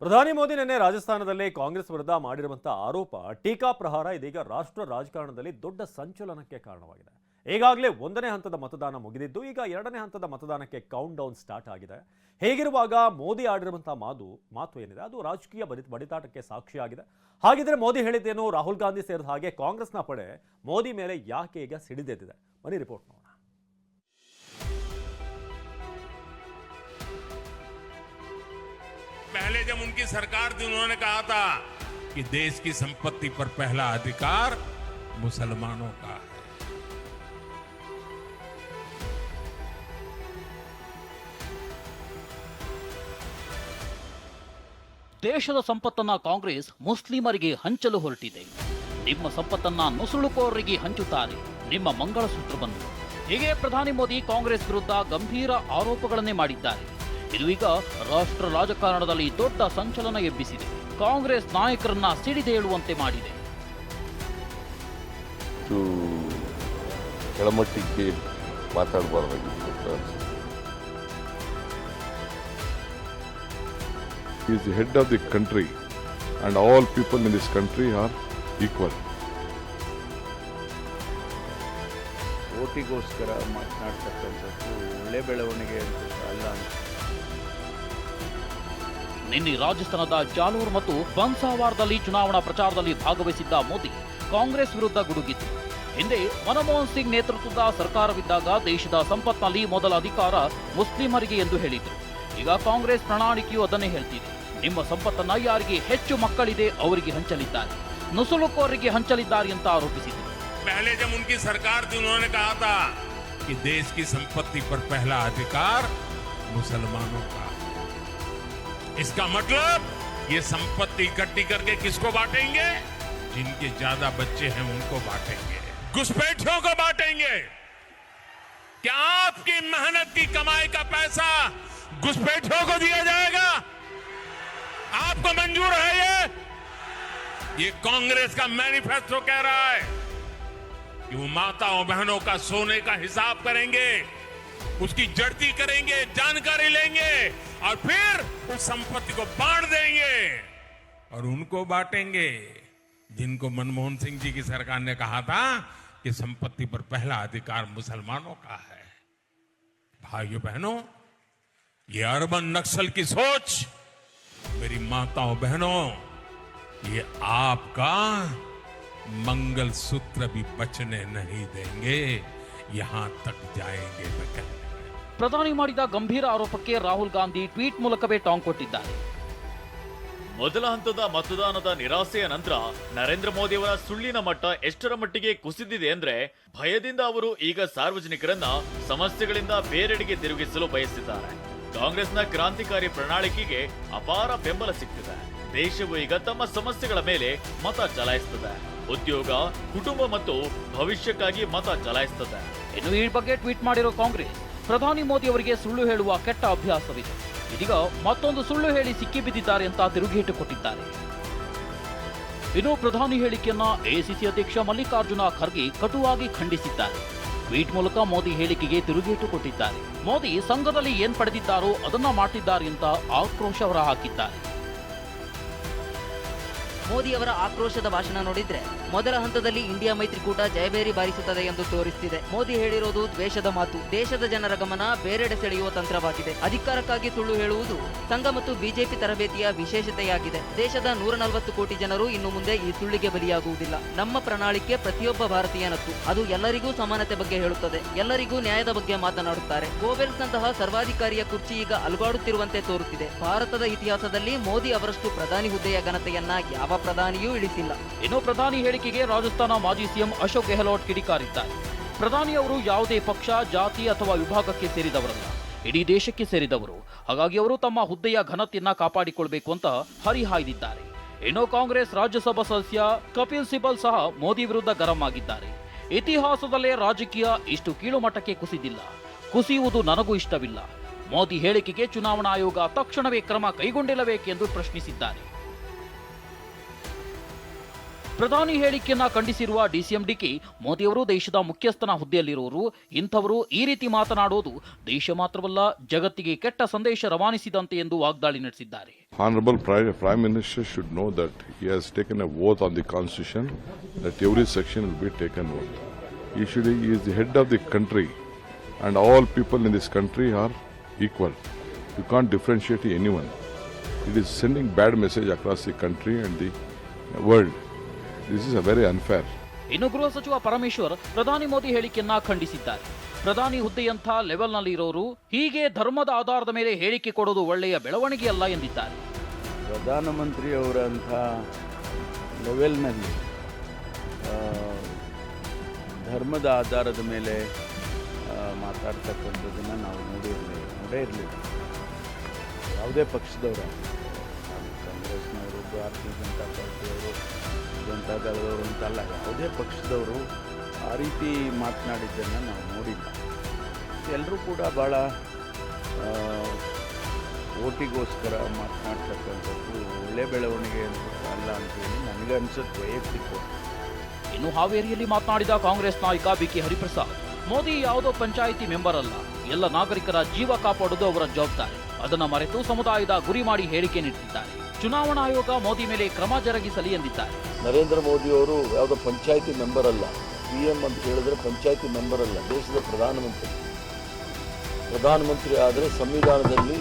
ಪ್ರಧಾನಿ ಮೋದಿ ನಿನ್ನೆ ರಾಜಸ್ಥಾನದಲ್ಲಿ ಕಾಂಗ್ರೆಸ್ ವಿರುದ್ಧ ಮಾಡಿರುವಂತಹ ಆರೋಪ ಟೀಕಾ ಪ್ರಹಾರ ಇದೀಗ ರಾಷ್ಟ್ರ ರಾಜಕಾರಣದಲ್ಲಿ ದೊಡ್ಡ ಸಂಚಲನಕ್ಕೆ ಕಾರಣವಾಗಿದೆ. ಈಗಾಗಲೇ 1ನೇ ಹಂತದ ಮತದಾನ ಮುಗಿದಿದ್ದು ಈಗ 2ನೇ ಹಂತದ ಮತದಾನಕ್ಕೆ ಕೌಂಟ್ ಡೌನ್ ಸ್ಟಾರ್ಟ್ ಆಗಿದೆ. ಹೇಗಿರುವಾಗ ಮೋದಿ ಆಡಿರುವಂತಹ ಮಾತು ಏನಿದೆ ಅದು ರಾಜಕೀಯ ಬಡಿದಾಟಕ್ಕೆ ಸಾಕ್ಷಿಯಾಗಿದೆ. ಹಾಗಿದ್ರೆ ಮೋದಿ ಹೇಳಿದ್ದೇನು? ರಾಹುಲ್ ಗಾಂಧಿ ಸೇರಿದ ಹಾಗೆ ಕಾಂಗ್ರೆಸ್ನ ಪಡೆ ಮೋದಿ ಮೇಲೆ ಯಾಕೆ ಈಗ ಸಿಡಿದೆದ್ದಿದೆ? ಬನ್ನಿ ರಿಪೋರ್ಟ್ ನೋಡೋಣ. पहले जब उनकी सरकार थी उन्होंने कहा था कि देश की संपत्ति पर पहला अधिकार मुसलमानों का है. ದೇಶದ ಸಂಪತ್ತನ್ನ ಕಾಂಗ್ರೆಸ್ ಮುಸ್ಲಿಮರಿಗೆ ಹಂಚಲು ಹೊರಟಿದೆ. ನಿಮ್ಮ ಸಂಪತ್ತನ್ನ ನುಸುಳುಕೋರರಿಗೆ ಹಂಚುತ್ತಾರೆ ನಿಮ್ಮ ಮಂಗಳಸೂತ್ರವನ್ನು. ಹೀಗೆ ಪ್ರಧಾನಿ ಮೋದಿ ಕಾಂಗ್ರೆಸ್ ವಿರುದ್ಧ ಗಂಭೀರ ಆರೋಪಗಳನ್ನೇ ಮಾಡಿದ್ದಾರೆ. ಇದು ಈಗ ರಾಷ್ಟ್ರ ರಾಜಕಾರಣದಲ್ಲಿ ದೊಡ್ಡ ಸಂಚಲನ ಎಬ್ಬಿಸಿದೆ. ಕಾಂಗ್ರೆಸ್ ನಾಯಕರನ್ನ ಸಿಡಿದೇಳುವಂತೆ ಮಾಡಿದೆ. ಕೆಳಮಟ್ಟಿಗೆ ಮಾತಾಡಬಾರ್ದಾಗಿತ್ತು. He is the head of the country and all people in this country are equal. ಓಟಿಗೋಸ್ಕರ ಮಾತನಾಡ್ತಕ್ಕಂಥದ್ದು ಒಳ್ಳೆ ಬೆಳವಣಿಗೆ ಅಲ್ಲ. ನಿನ್ನೆ ರಾಜಸ್ಥಾನದ ಜಾಲೂರ್ ಮತ್ತು ಬನ್ಸಾವಾರ್ದಲ್ಲಿ ಚುನಾವಣಾ ಪ್ರಚಾರದಲ್ಲಿ ಭಾಗವಹಿಸಿದ್ದ ಮೋದಿ ಕಾಂಗ್ರೆಸ್ ವಿರುದ್ಧ ಗುಡುಗಿದ್ರು. ಹಿಂದೆ ಮನಮೋಹನ್ ಸಿಂಗ್ ನೇತೃತ್ವದ ಸರ್ಕಾರವಿದ್ದಾಗ ದೇಶದ ಸಂಪತ್ನಲ್ಲಿ ಮೊದಲ ಅಧಿಕಾರ ಮುಸ್ಲಿಮರಿಗೆ ಎಂದು ಹೇಳಿದ್ರು. ಈಗ ಕಾಂಗ್ರೆಸ್ ಪ್ರಣಾಳಿಕೆಯು ಅದನ್ನೇ ಹೇಳ್ತಿದೆ. ನಿಮ್ಮ ಸಂಪತ್ತನ್ನ ಯಾರಿಗೆ ಹೆಚ್ಚು ಮಕ್ಕಳಿದೆ ಅವರಿಗೆ ಹಂಚಲಿದ್ದಾರೆ, ನುಸುಳುಕೋರರಿಗೆ ಹಂಚಲಿದ್ದಾರೆ ಅಂತ ಆರೋಪಿಸಿದರು. पहले जब उनकी सरकार थी उन्होंने कहा था कि देश की संपत्ति पर पहला अधिकार मुसलमानों का. इसका मतलब ये संपत्ति इकट्ठी करके किसको बांटेंगे? जिनके ज्यादा बच्चे हैं उनको बांटेंगे, घुसपैठियों को बांटेंगे. क्या आपकी मेहनत की कमाई का पैसा घुसपैठियों को दिया जाएगा? आपको मंजूर है? ये कांग्रेस का मैनिफेस्टो कह रहा है कि वो माताओं बहनों का सोने का हिसाब करेंगे, उसकी जड़ती करेंगे, जानकारी लेंगे और फिर उस संपत्ति को बांट देंगे. और उनको बांटेंगे जिनको मनमोहन सिंह जी की सरकार ने कहा था कि संपत्ति पर पहला अधिकार मुसलमानों का है. भाइयों बहनों, ये अर्बन नक्सल की सोच, मेरी माताओं बहनों, ये आपका मंगल सूत्र भी बचने नहीं देंगे, यहां तक जाएंगे. ಪ್ರಧಾನಿ ಮಾಡಿದ ಗಂಭೀರ ಆರೋಪಕ್ಕೆ ರಾಹುಲ್ ಗಾಂಧಿ ಟ್ವೀಟ್ ಮೂಲಕವೇ ಟಾಂಗ್ ಕೊಟ್ಟಿದ್ದಾರೆ. ಮೊದಲ ಹಂತದ ಮತದಾನದ ನಿರಾಸೆಯ ನಂತರ ನರೇಂದ್ರ ಮೋದಿ ಅವರ ಸುಳ್ಳಿನ ಮಟ್ಟ ಎಷ್ಟರ ಮಟ್ಟಿಗೆ ಕುಸಿದಿದೆ ಅಂದ್ರೆ ಭಯದಿಂದ ಅವರು ಈಗ ಸಾರ್ವಜನಿಕರನ್ನ ಸಮಸ್ಯೆಗಳಿಂದ ಬೇರೆಡೆಗೆ ತಿರುಗಿಸಲು ಬಯಸಿದ್ದಾರೆ. ಕಾಂಗ್ರೆಸ್ನ ಕ್ರಾಂತಿಕಾರಿ ಪ್ರಣಾಳಿಕೆಗೆ ಅಪಾರ ಬೆಂಬಲ ಸಿಗ್ತಿದೆ. ದೇಶವು ಈಗ ತಮ್ಮ ಸಮಸ್ಯೆಗಳ ಮೇಲೆ ಮತ ಚಲಾಯಿಸುತ್ತದೆ. ಉದ್ಯೋಗ, ಕುಟುಂಬ ಮತ್ತು ಭವಿಷ್ಯಕ್ಕಾಗಿ ಮತ ಚಲಾಯಿಸುತ್ತದೆ. ಇನ್ನು ಈ ಬಗ್ಗೆ ಟ್ವೀಟ್ ಮಾಡಿರೋ ಕಾಂಗ್ರೆಸ್, ಪ್ರಧಾನಿ ಮೋದಿ ಅವರಿಗೆ ಸುಳ್ಳು ಹೇಳುವ ಕೆಟ್ಟ ಅಭ್ಯಾಸವಿದೆ. ಇದೀಗ ಮತ್ತೊಂದು ಸುಳ್ಳು ಹೇಳಿ ಸಿಕ್ಕಿಬಿದ್ದಿದ್ದಾರೆ ಅಂತ ತಿರುಗೇಟು ಕೊಟ್ಟಿದ್ದಾರೆ. ಇನ್ನು ಪ್ರಧಾನಿ ಹೇಳಿಕೆಯನ್ನ ಎಐಸಿಸಿ ಅಧ್ಯಕ್ಷ ಮಲ್ಲಿಕಾರ್ಜುನ ಖರ್ಗೆ ಕಟುವಾಗಿ ಖಂಡಿಸಿದ್ದಾರೆ. ಟ್ವೀಟ್ ಮೂಲಕ ಮೋದಿ ಹೇಳಿಕೆಗೆ ತಿರುಗೇಟು ಕೊಟ್ಟಿದ್ದಾರೆ. ಮೋದಿ ಸಂಘದಲ್ಲಿ ಏನ್ ಪಡೆದಿದ್ದಾರೋ ಅದನ್ನ ಮಾಡ್ತಿದ್ದಾರೆ ಅಂತ ಆಕ್ರೋಶ ಹೊರಹಾಕಿದ್ದಾರೆ. ಮೋದಿಯವರ ಆಕ್ರೋಶದ ಭಾಷಣ ನೋಡಿದ್ರೆ ಮೊದಲ ಹಂತದಲ್ಲಿ ಇಂಡಿಯಾ ಮೈತ್ರಿಕೂಟ ಜಯಬೇರಿ ಬಾರಿಸುತ್ತದೆ ಎಂದು ತೋರಿಸುತ್ತಿದೆ. ಮೋದಿ ಹೇಳಿರೋದು ದ್ವೇಷದ ಮಾತು, ದೇಶದ ಜನರ ಗಮನ ಬೇರೆಡೆ ಸೆಳೆಯುವ ತಂತ್ರವಾಗಿದೆ. ಅಧಿಕಾರಕ್ಕಾಗಿ ಸುಳ್ಳು ಹೇಳುವುದು ಸಂಘ ಮತ್ತು ಬಿಜೆಪಿ ತರಬೇತಿಯ ವಿಶೇಷತೆಯಾಗಿದೆ. ದೇಶದ 140 ಕೋಟಿ ಜನರು ಇನ್ನು ಮುಂದೆ ಈ ಸುಳ್ಳಿಗೆ ಬಲಿಯಾಗುವುದಿಲ್ಲ. ನಮ್ಮ ಪ್ರಣಾಳಿಕೆ ಪ್ರತಿಯೊಬ್ಬ ಭಾರತೀಯನದ್ದು. ಅದು ಎಲ್ಲರಿಗೂ ಸಮಾನತೆ ಬಗ್ಗೆ ಹೇಳುತ್ತದೆ, ಎಲ್ಲರಿಗೂ ನ್ಯಾಯದ ಬಗ್ಗೆ ಮಾತನಾಡುತ್ತಾರೆ. ಗೋವೆಲ್ಸ್ ನಂತಹ ಸರ್ವಾಧಿಕಾರಿಯ ಕುರ್ಚಿ ಈಗ ಅಲುಗಾಡುತ್ತಿರುವಂತೆ ತೋರುತ್ತಿದೆ. ಭಾರತದ ಇತಿಹಾಸದಲ್ಲಿ ಮೋದಿ ಅವರಷ್ಟು ಪ್ರಧಾನಿ ಹುದ್ದೆಯ ಘನತೆಯನ್ನ ಯಾವ ಪ್ರಧಾನಿಯೂ ಇಳಿಸಿಲ್ಲ. ಇನ್ನು ಪ್ರಧಾನಿ ಹೇಳಿಕೆಗೆ ರಾಜಸ್ಥಾನ ಮಾಜಿ ಸಿಎಂ ಅಶೋಕ್ ಗೆಹ್ಲೋಟ್ ಕಿಡಿಕಾರಿದ್ದಾರೆ. ಪ್ರಧಾನಿ ಅವರು ಯಾವುದೇ ಪಕ್ಷ, ಜಾತಿ ಅಥವಾ ವಿಭಾಗಕ್ಕೆ ಸೇರಿದವರಲ್ಲ, ಇಡೀ ದೇಶಕ್ಕೆ ಸೇರಿದವರು. ಹಾಗಾಗಿ ಅವರು ತಮ್ಮ ಹುದ್ದೆಯ ಘನತೆಯನ್ನ ಕಾಪಾಡಿಕೊಳ್ಬೇಕು ಅಂತ ಹರಿಹಾಯ್ದಿದ್ದಾರೆ. ಇನ್ನು ಕಾಂಗ್ರೆಸ್ ರಾಜ್ಯಸಭಾ ಸದಸ್ಯ ಕಪಿಲ್ ಸಿಬಲ್ ಸಹ ಮೋದಿ ವಿರುದ್ಧ ಗರಂ ಆಗಿದ್ದಾರೆ. ಇತಿಹಾಸದಲ್ಲೇ ರಾಜಕೀಯ ಇಷ್ಟು ಕೀಳು ಮಟ್ಟಕ್ಕೆ ಕುಸಿದಿಲ್ಲ, ಕುಸಿಯುವುದು ನನಗೂ ಇಷ್ಟವಿಲ್ಲ. ಮೋದಿ ಹೇಳಿಕೆಗೆ ಚುನಾವಣಾ ಆಯೋಗ ತಕ್ಷಣವೇ ಕ್ರಮ ಕೈಗೊಂಡಿಲ್ಲಬೇಕೆಂದು ಪ್ರಶ್ನಿಸಿದ್ದಾರೆ. ಪ್ರಧಾನಿ ಹೇಳಿಕೆಯನ್ನ ಖಂಡಿಸಿರುವ ಡಿಸಿಎಂ ಡಿಕೆ, ಮೋದಿಯವರು ದೇಶದ ಮುಖ್ಯಸ್ಥನ ಹುದ್ದೆಯಲ್ಲಿರುವರು, ಇಂಥವರು ಈ ರೀತಿ ಮಾತನಾಡೋದು ದೇಶ ಮಾತ್ರವಲ್ಲ ಜಗತ್ತಿಗೆ ಕೆಟ್ಟ ಸಂದೇಶ ರವಾನಿಸಿದಂತೆ ಎಂದು ವಾಗ್ದಾಳಿ ನಡೆಸಿದ್ದಾರೆ. Honorable Prime Minister should know that he has taken a oath on the Constitution that every section will be taken oath. He is the head of the country, and all people in this country are equal. You can't differentiate anyone. It is sending bad message across the country and the world. This is a very unfair. ಇನ್ನು ಗೃಹ ಸಚಿವ ಪರಮೇಶ್ವರ್ ಪ್ರಧಾನಿ ಮೋದಿ ಹೇಳಿಕೆಯನ್ನ ಖಂಡಿಸಿದ್ದಾರೆ. ಪ್ರಧಾನಿ ಹುದ್ದೆಯಂಥ ಲೆವೆಲ್ನಲ್ಲಿ ಇರೋರು ಹೀಗೆ ಧರ್ಮದ ಆಧಾರದ ಮೇಲೆ ಹೇಳಿಕೆ ಕೊಡೋದು ಒಳ್ಳೆಯ ಬೆಳವಣಿಗೆಯಲ್ಲ ಎಂದಿದ್ದಾರೆ. ಪ್ರಧಾನಮಂತ್ರಿಯವರಂಥ ಲೆವೆಲ್ನಲ್ಲಿ ಧರ್ಮದ ಆಧಾರದ ಮೇಲೆ ಮಾತಾಡ್ತಕ್ಕಂಥದ್ದನ್ನು ನಾವು ನೋಡೇ ಇರಲಿಲ್ಲ. ಯಾವುದೇ ಪಕ್ಷದವರು, ಕಾಂಗ್ರೆಸ್ನವರು, ಭಾರತೀಯ ಜನತಾ ಪಾರ್ಟಿಯವರು, ಜನತಾ ದಳದವರು ಅಂತಲ್ಲ, ಯಾವುದೇ ಪಕ್ಷದವರು ಆ ರೀತಿ ಮಾತನಾಡಿದ್ದನ್ನು ನಾವು ನೋಡಿಲ್ಲ. ಎಲ್ಲರೂ ಕೂಡ ಭಾಳ ಓಟಿಗೋಸ್ಕರ ಮಾತನಾಡ್ತಕ್ಕಂಥದ್ದು ಒಳ್ಳೆ ಬೆಳವಣಿಗೆ ಅಲ್ಲ ಅಂತೇಳಿ ನನಗೆ ಅನಿಸುತ್ತೆ ವೈಯಕ್ತಿಕವಾಗಿ. ಇನ್ನು ಹಾವೇರಿಯಲ್ಲಿ ಮಾತನಾಡಿದ ಕಾಂಗ್ರೆಸ್ ನಾಯಕ ಬಿಕೆ ಹರಿಪ್ರಸಾದ್, ಮೋದಿ ಯಾವುದೋ ಪಂಚಾಯಿತಿ ಮೆಂಬರ್ ಅಲ್ಲ, ಎಲ್ಲ ನಾಗರಿಕರ ಜೀವ ಕಾಪಾಡುವುದು ಅವರ ಜವಾಬ್ದಾರಿ. ಅದನ್ನು ಮರೆತು ಸಮುದಾಯದ ಗುರಿ ಮಾಡಿ ಹೇಳಿಕೆ ನೀಡುತ್ತಿದ್ದಾರೆ. ಚುನಾವಣಾ ಆಯೋಗ ಮೋದಿ ಮೇಲೆ ಕ್ರಮ ಜರುಗಿಸಲಿ ಎಂದಿದ್ದಾರೆ. ನರೇಂದ್ರ ಮೋದಿ ಅವರು ಯಾವುದೋ ಪಂಚಾಯಿತಿ ಮೆಂಬರ್ ಅಲ್ಲ. PM ಅಂತ ಹೇಳಿದ್ರೆ ಪಂಚಾಯಿತಿ ಮೆಂಬರ್ ಅಲ್ಲ, ದೇಶದ ಪ್ರಧಾನಮಂತ್ರಿ ಆದರೆ ಸಂವಿಧಾನದಲ್ಲಿ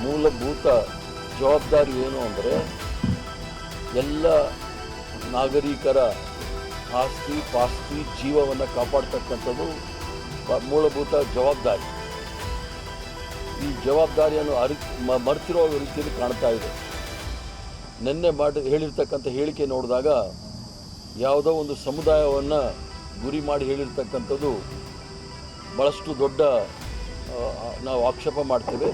ಮೂಲಭೂತ ಜವಾಬ್ದಾರಿ ಏನು ಅಂದರೆ ಎಲ್ಲ ನಾಗರಿಕರ ಆಸ್ತಿ ಪಾಸ್ತಿ ಜೀವವನ್ನು ಕಾಪಾಡ್ತಕ್ಕಂಥದ್ದು ಮೂಲಭೂತ ಜವಾಬ್ದಾರಿ. ಈ ಜವಾಬ್ದಾರಿಯನ್ನು ಮರ್ತಿರೋ ರೀತಿಯಲ್ಲಿ ಕಾಣ್ತಾ ಇದೆ. ನಿನ್ನೆ ಹೇಳಿರ್ತಕ್ಕಂಥ ಹೇಳಿಕೆ ನೋಡಿದಾಗ ಯಾವುದೋ ಒಂದು ಸಮುದಾಯವನ್ನು ಗುರಿ ಮಾಡಿ ಹೇಳಿರ್ತಕ್ಕಂಥದ್ದು ಭಾಳಷ್ಟು ದೊಡ್ಡ ನಾವು ಆಕ್ಷೇಪ ಮಾಡ್ತೇವೆ.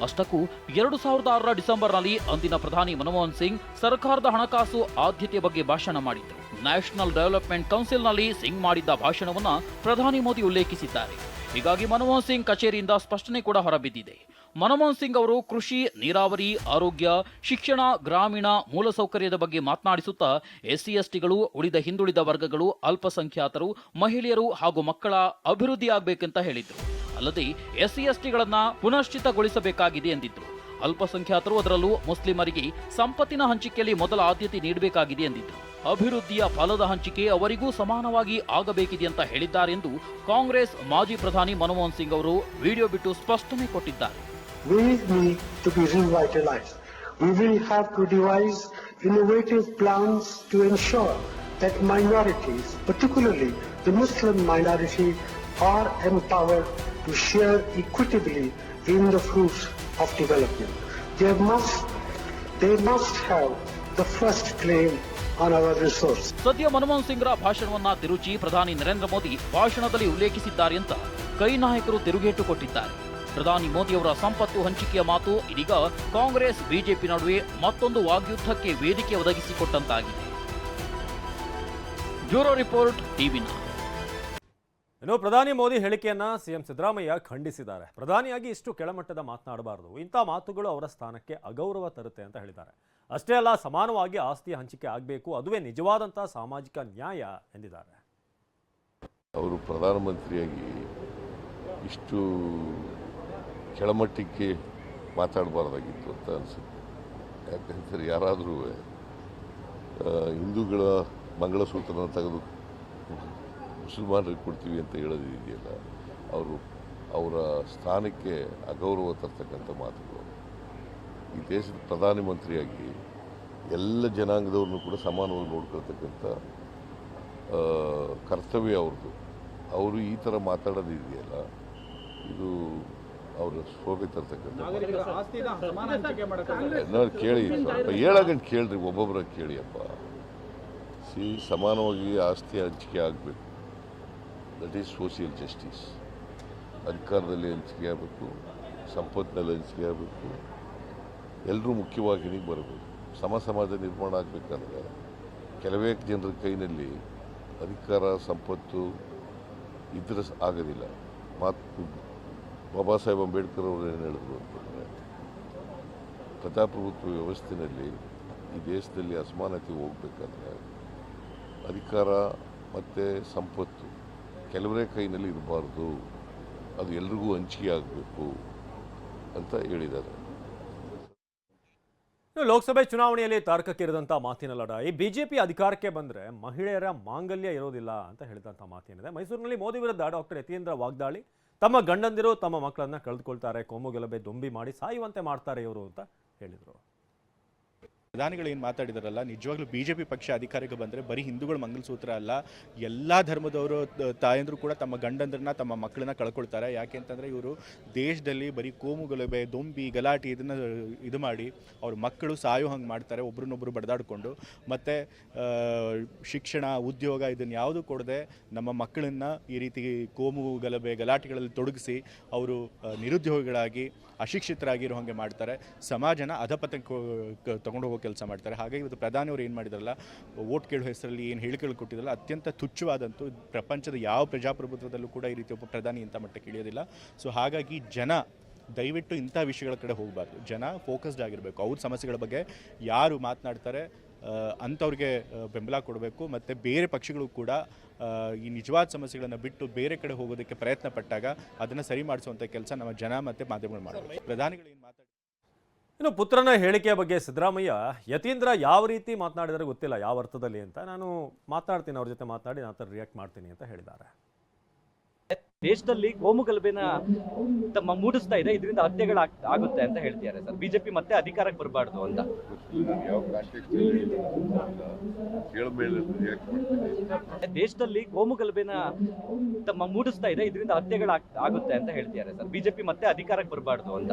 ಅಷ್ಟಕ್ಕೂ 2006ರ ಡಿಸೆಂಬರ್ನಲ್ಲಿ ಅಂದಿನ ಪ್ರಧಾನಿ ಮನಮೋಹನ್ ಸಿಂಗ್ ಸರ್ಕಾರದ ಹಣಕಾಸು ಆದ್ಯತೆ ಬಗ್ಗೆ ಭಾಷಣ ಮಾಡಿದ್ರು. ನ್ಯಾಷನಲ್ ಡೆವಲಪ್ಮೆಂಟ್ ಕೌನ್ಸಿಲ್ನಲ್ಲಿ ಸಿಂಗ್ ಮಾಡಿದ್ದ ಭಾಷಣವನ್ನ ಪ್ರಧಾನಿ ಮೋದಿ ಉಲ್ಲೇಖಿಸಿದ್ದಾರೆ. ಹೀಗಾಗಿ ಮನಮೋಹನ್ ಸಿಂಗ್ ಕಚೇರಿಯಿಂದ ಸ್ಪಷ್ಟನೆ ಕೂಡ ಹೊರಬಿದ್ದಿದೆ. ಮನಮೋಹನ್ ಸಿಂಗ್ ಅವರು ಕೃಷಿ, ನೀರಾವರಿ, ಆರೋಗ್ಯ, ಶಿಕ್ಷಣ, ಗ್ರಾಮೀಣ ಮೂಲಸೌಕರ್ಯದ ಬಗ್ಗೆ ಮಾತನಾಡಿಸುತ್ತಾ SC STಗಳು, ಉಳಿದ ಹಿಂದುಳಿದ ವರ್ಗಗಳು, ಅಲ್ಪಸಂಖ್ಯಾತರು, ಮಹಿಳೆಯರು ಹಾಗೂ ಮಕ್ಕಳ ಅಭಿವೃದ್ಧಿ ಆಗಬೇಕಂತ ಹೇಳಿದ್ರು. ಅಲ್ಲದೆ SC STಗಳನ್ನ ಪುನಶ್ಚಿತಗೊಳಿಸಬೇಕಾಗಿದೆ ಎಂದಿದ್ರು. ಅಲ್ಪಸಂಖ್ಯಾತರು, ಅದರಲ್ಲೂ ಮುಸ್ಲಿಮರಿಗೆ ಸಂಪತ್ತಿನ ಹಂಚಿಕೆಯಲ್ಲಿ ಮೊದಲ ಆದ್ಯತೆ ನೀಡಬೇಕಾಗಿದೆ ಎಂದಿದ್ರು. ಅಭಿವೃದ್ಧಿಯ ಫಲದ ಹಂಚಿಕೆ ಅವರಿಗೂ ಸಮಾನವಾಗಿ ಆಗಬೇಕಿದೆ ಅಂತ ಹೇಳಿದ್ದಾರೆಂದು ಕಾಂಗ್ರೆಸ್ ಮಾಜಿ ಪ್ರಧಾನಿ ಮನಮೋಹನ್ ಸಿಂಗ್ ಅವರು ವಿಡಿಯೋ ಬಿಟ್ಟು ಸ್ಪಷ್ಟನೆ ಕೊಟ್ಟಿದ್ದಾರೆ. We need to be revitalized. We will have to devise innovative plans to ensure that minorities, particularly the Muslim minority, are empowered to share equitably in the fruits of development. They must have the first claim on our resource. ಸದ್ಯ ಮನಮೋಹನ್ ಸಿಂಗ್ರ ಭಾಷಣವನ್ನ ತಿರುಚಿ ಪ್ರಧಾನಿ ನರೇಂದ್ರ ಮೋದಿ ಭಾಷಣದಲ್ಲಿ ಉಲ್ಲೇಖಿಸಿದ್ದಾರೆ ಅಂತ ಕೈ ನಾಯಕರು ತಿರುಗೇಟು ಕೊಟ್ಟಿದ್ದಾರೆ. ಪ್ರಧಾನಿ ಮೋದಿಯವರ ಸಂಪತ್ತು ಹಂಚಿಕೆಯ ಮಾತು ಇದೀಗ ಕಾಂಗ್ರೆಸ್ ಬಿಜೆಪಿ ನಡುವೆ ಮತ್ತೊಂದು ವಾಗ್ಯುದ್ಧಕ್ಕೆ ವೇದಿಕೆ ಒದಗಿಸಿಕೊಟ್ಟಂತಾಗಿದೆ. Bureau report ಟಿವಿ9. ಇನ್ನು ಪ್ರಧಾನಿ ಮೋದಿ ಹೇಳಿಕೆಯನ್ನ CM ಸಿದ್ದರಾಮಯ್ಯ ಖಂಡಿಸಿದ್ದಾರೆ. ಪ್ರಧಾನಿಯಾಗಿ ಇಷ್ಟು ಕೆಳಮಟ್ಟದ ಮಾತನಾಡಬಾರದು, ಇಂಥ ಮಾತುಗಳು ಅವರ ಸ್ಥಾನಕ್ಕೆ ಅಗೌರವ ತರುತ್ತೆ ಅಂತ ಹೇಳಿದ್ದಾರೆ. ಅಷ್ಟೇ ಅಲ್ಲ, ಸಮಾನವಾಗಿ ಆಸ್ತಿ ಹಂಚಿಕೆ ಆಗಬೇಕು, ಅದುವೇ ನಿಜವಾದಂತಹ ಸಾಮಾಜಿಕ ನ್ಯಾಯ ಎಂದಿದ್ದಾರೆ. ಅವರು ಪ್ರಧಾನಮಂತ್ರಿಯಾಗಿ ಇಷ್ಟು ಕೆಳಮಟ್ಟಕ್ಕೆ ಮಾತಾಡಬಾರ್ದಾಗಿತ್ತು ಅಂತ ಅನಿಸುತ್ತೆ. ಯಾಕಂದರೆ ಯಾರಾದರೂ ಹಿಂದೂಗಳ ಮಂಗಳಸೂತ್ರನ ತೆಗೆದು ಮುಸಲ್ಮಾನರಿಗೆ ಕೊಡ್ತೀವಿ ಅಂತ ಹೇಳೋದಿದೆಯಲ್ಲ, ಅವರ ಸ್ಥಾನಕ್ಕೆ ಅಗೌರವ ತರ್ತಕ್ಕಂಥ ಮಾತುಗಳು. ಈ ದೇಶದ ಪ್ರಧಾನಮಂತ್ರಿಯಾಗಿ ಎಲ್ಲ ಜನಾಂಗದವ್ರನ್ನೂ ಕೂಡ ಸಮಾನವಾಗಿ ನೋಡ್ಕೊಳ್ತಕ್ಕಂಥ ಕರ್ತವ್ಯ ಅವ್ರದ್ದು. ಅವರು ಈ ಥರ ಮಾತಾಡೋದಿದೆಯಲ್ಲ, ಇದು ಅವರ ಶೋಭೆ ತರ್ತಕ್ಕಂಥ. ಕೇಳಿ, ಸ್ವಲ್ಪ ಹೇಳಗಂಟು ಕೇಳ್ರಿ, ಒಬ್ಬೊಬ್ಬರ ಕೇಳಿಯಪ್ಪ. ಸಮಾನವಾಗಿ ಆಸ್ತಿ ಹಂಚಿಕೆ ಆಗಬೇಕು, ದಟ್ ಈಸ್ ಸೋಷಿಯಲ್ ಜಸ್ಟಿಸ್. ಅಧಿಕಾರದಲ್ಲಿ ಹಂಚಿಕೆ ಆಗಬೇಕು, ಸಂಪತ್ತಿನಲ್ಲಿ ಹಂಚಿಕೆ ಆಗಬೇಕು, ಎಲ್ಲರೂ ಮುಖ್ಯವಾಹಿನಿಗೆ ಬರಬೇಕು. ಸಮಾಜ ನಿರ್ಮಾಣ ಆಗಬೇಕಾದ್ರೆ ಕೆಲವೇ ಜನರ ಕೈನಲ್ಲಿ ಅಧಿಕಾರ ಸಂಪತ್ತು ಇದ್ರೆ ಆಗೋದಿಲ್ಲ. ಬಾಬಾ ಸಾಹೇಬ್ ಅಂಬೇಡ್ಕರ್ ಅವರು ಏನು ಹೇಳಿದ್ರು ಅಂತಂದರೆ, ಪ್ರಜಾಪ್ರಭುತ್ವ ವ್ಯವಸ್ಥೆಯಲ್ಲಿ ಈ ದೇಶದಲ್ಲಿ ಅಸಮಾನತೆ ಹೋಗಬೇಕಾದ್ರೆ ಅಧಿಕಾರ ಮತ್ತು ಸಂಪತ್ತು ಕೆಲವರೇ ಕೈನಲ್ಲಿ ಇರಬಾರ್ದು, ಅದು ಎಲ್ರಿಗೂ ಹಂಚಿಕೆ ಆಗಬೇಕು ಅಂತ ಹೇಳಿದ್ದಾರೆ. ಇನ್ನು ಲೋಕಸಭೆ ಚುನಾವಣೆಯಲ್ಲಿ ತಾರಕಕ್ಕೇರಿದಂಥ ಮಾತಿನ ಲಢಾಯಿ ಬಿಜೆಪಿ ಅಧಿಕಾರಕ್ಕೆ ಬಂದರೆ ಮಹಿಳೆಯರ ಮಾಂಗಲ್ಯ ಇರೋದಿಲ್ಲ ಅಂತ ಹೇಳಿದಂಥ ಮಾತೇನಿದೆ. ಮೈಸೂರಿನಲ್ಲಿ ಮೋದಿ ವಿರುದ್ಧ ಡಾಕ್ಟರ್ ಯತೀಂದ್ರ ವಾಗ್ದಾಳಿ. ತಮ್ಮ ಗಂಡಂದಿರು ತಮ್ಮ ಮಕ್ಕಳನ್ನ ಕಳೆದುಕೊಳ್ತಾರೆ, ಕೋಮು ಗಲಭೆ ದೊಂಬಿ ಮಾಡಿ ಸಾಯುವಂತೆ ಮಾಡ್ತಾರೆ ಇವರು ಅಂತ ಹೇಳಿದರು. ಪ್ರಧಾನಿಗಳು ಏನು ಮಾತಾಡಿದಾರಲ್ಲ, ನಿಜವಾಗ್ಲೂ ಬಿಜೆಪಿ ಪಕ್ಷ ಅಧಿಕಾರಕ್ಕೆ ಬಂದರೆ ಬರೀ ಹಿಂದೂಗಳ ಮಂಗಲಸೂತ್ರ ಅಲ್ಲ, ಎಲ್ಲ ಧರ್ಮದವರು ತಾಯಂದ್ರು ಕೂಡ ತಮ್ಮ ಗಂಡಂದ್ರನ್ನ ತಮ್ಮ ಮಕ್ಕಳನ್ನ ಕಳ್ಕೊಳ್ತಾರೆ. ಯಾಕೆ ಅಂತಂದರೆ ಇವರು ದೇಶದಲ್ಲಿ ಬರೀ ಕೋಮು ಗಲಭೆ ದೊಂಬಿ ಗಲಾಟೆ ಇದನ್ನು ಇದು ಮಾಡಿ ಅವ್ರ ಮಕ್ಕಳು ಸಾಯೋ ಹಂಗೆ ಮಾಡ್ತಾರೆ, ಒಬ್ರನ್ನೊಬ್ರು ಬಡ್ದಾಡಿಕೊಂಡು. ಮತ್ತು ಶಿಕ್ಷಣ ಉದ್ಯೋಗ ಇದನ್ನು ಯಾವುದೂ ಕೊಡದೆ ನಮ್ಮ ಮಕ್ಕಳನ್ನು ಈ ರೀತಿ ಕೋಮು ಗಲಭೆ ಗಲಾಟೆಗಳಲ್ಲಿ ತೊಡಗಿಸಿ ಅವರು ನಿರುದ್ಯೋಗಿಗಳಾಗಿ ಅಶಿಕ್ಷಿತರಾಗಿರೋ ಹಾಗೆ ಮಾಡ್ತಾರೆ. ಸಮಾಜನ ಅಧಪತಕ್ಕೆ ತಗೊಂಡು ಹೋಗೋ ಕೆಲಸ ಮಾಡ್ತಾರೆ. ಹಾಗಾಗಿ ಇವತ್ತು ಪ್ರಧಾನಿಯವರು ಏನು ಮಾಡಿದಾರಲ್ಲ, ವೋಟ್ ಕೇಳೋ ಹೆಸರಲ್ಲಿ ಏನು ಹೇಳಿಕೆಗಳು ಕೊಟ್ಟಿದ್ರಲ್ಲ, ಅತ್ಯಂತ ತುಚ್ಛವಾದಂತೂ ಪ್ರಪಂಚದ ಯಾವ ಪ್ರಜಾಪ್ರಭುತ್ವದಲ್ಲೂ ಕೂಡ ಈ ರೀತಿ ಒಬ್ಬ ಪ್ರಧಾನಿ ಇಂಥ ಮಟ್ಟಕ್ಕೆ ಇಳಿಯೋದಿಲ್ಲ. ಸೊ ಹಾಗಾಗಿ ಜನ ದಯವಿಟ್ಟು ಇಂಥ ವಿಷಯಗಳ ಕಡೆ ಹೋಗಬಾರ್ದು. ಜನ ಫೋಕಸ್ಡ್ ಆಗಿರಬೇಕು. ಅವ್ರ ಸಮಸ್ಯೆಗಳ ಬಗ್ಗೆ ಯಾರು ಮಾತನಾಡ್ತಾರೆ ಅಂಥವ್ರಿಗೆ ಬೆಂಬಲ ಕೊಡಬೇಕು. ಮತ್ತು ಬೇರೆ ಪಕ್ಷಗಳು ಕೂಡ ಈ ನಿಜವಾದ ಸಮಸ್ಯೆಗಳನ್ನು ಬಿಟ್ಟು ಬೇರೆ ಕಡೆ ಹೋಗೋದಕ್ಕೆ ಪ್ರಯತ್ನ ಪಟ್ಟಾಗ ಅದನ್ನು ಸರಿ ಮಾಡಿಸುವಂಥ ಕೆಲಸ ನಮ್ಮ ಜನ ಮತ್ತು ಮಾಧ್ಯಮಗಳು ಮಾಡಬೇಕು. ಪ್ರಧಾನಿಗಳು ಏನು ಮಾತಾಡಿ ಇನ್ನು ಪುತ್ರನ ಹೇಳಿಕೆಯ ಬಗ್ಗೆ ಸಿದ್ದರಾಮಯ್ಯ ಯತೀಂದ್ರ ಯಾವ ರೀತಿ ಮಾತನಾಡಿದರೆ ಗೊತ್ತಿಲ್ಲ, ಯಾವ ಅರ್ಥದಲ್ಲಿ ಅಂತ. ನಾನು ಮಾತನಾಡ್ತೀನಿ, ಅವ್ರ ಜೊತೆ ಮಾತನಾಡಿ ನಾನು ರಿಯಾಕ್ಟ್ ಮಾಡ್ತೀನಿ ಅಂತ ಹೇಳಿದ್ದಾರೆ. ದೇಶದಲ್ಲಿ ಕೋಮು ಗಲಭೆನ ತಮ್ಮ ಮೂಡಿಸ್ತಾ ಇದೆ, ಇದರಿಂದ ಹತ್ಯೆಗಳು ಆಗುತ್ತೆ ಅಂತ ಹೇಳ್ತಿದ್ದಾರೆ ಸರ್. ಬಿಜೆಪಿ ಮತ್ತೆ ಅಧಿಕಾರಕ್ಕೆ ಬರಬಾರ್ದು ಅಂತ. ದೇಶದಲ್ಲಿ ಕೋಮು ಗಲಭೆನ ತಮ್ಮ ಮೂಡಿಸ್ತಾ ಇದೆ, ಇದರಿಂದ ಹತ್ಯೆಗಳು ಆಗುತ್ತೆ ಅಂತ ಹೇಳ್ತಿದ್ದಾರೆ ಸರ್. ಬಿಜೆಪಿ ಮತ್ತೆ ಅಧಿಕಾರಕ್ಕೆ ಬರಬಾರ್ದು ಅಂತ.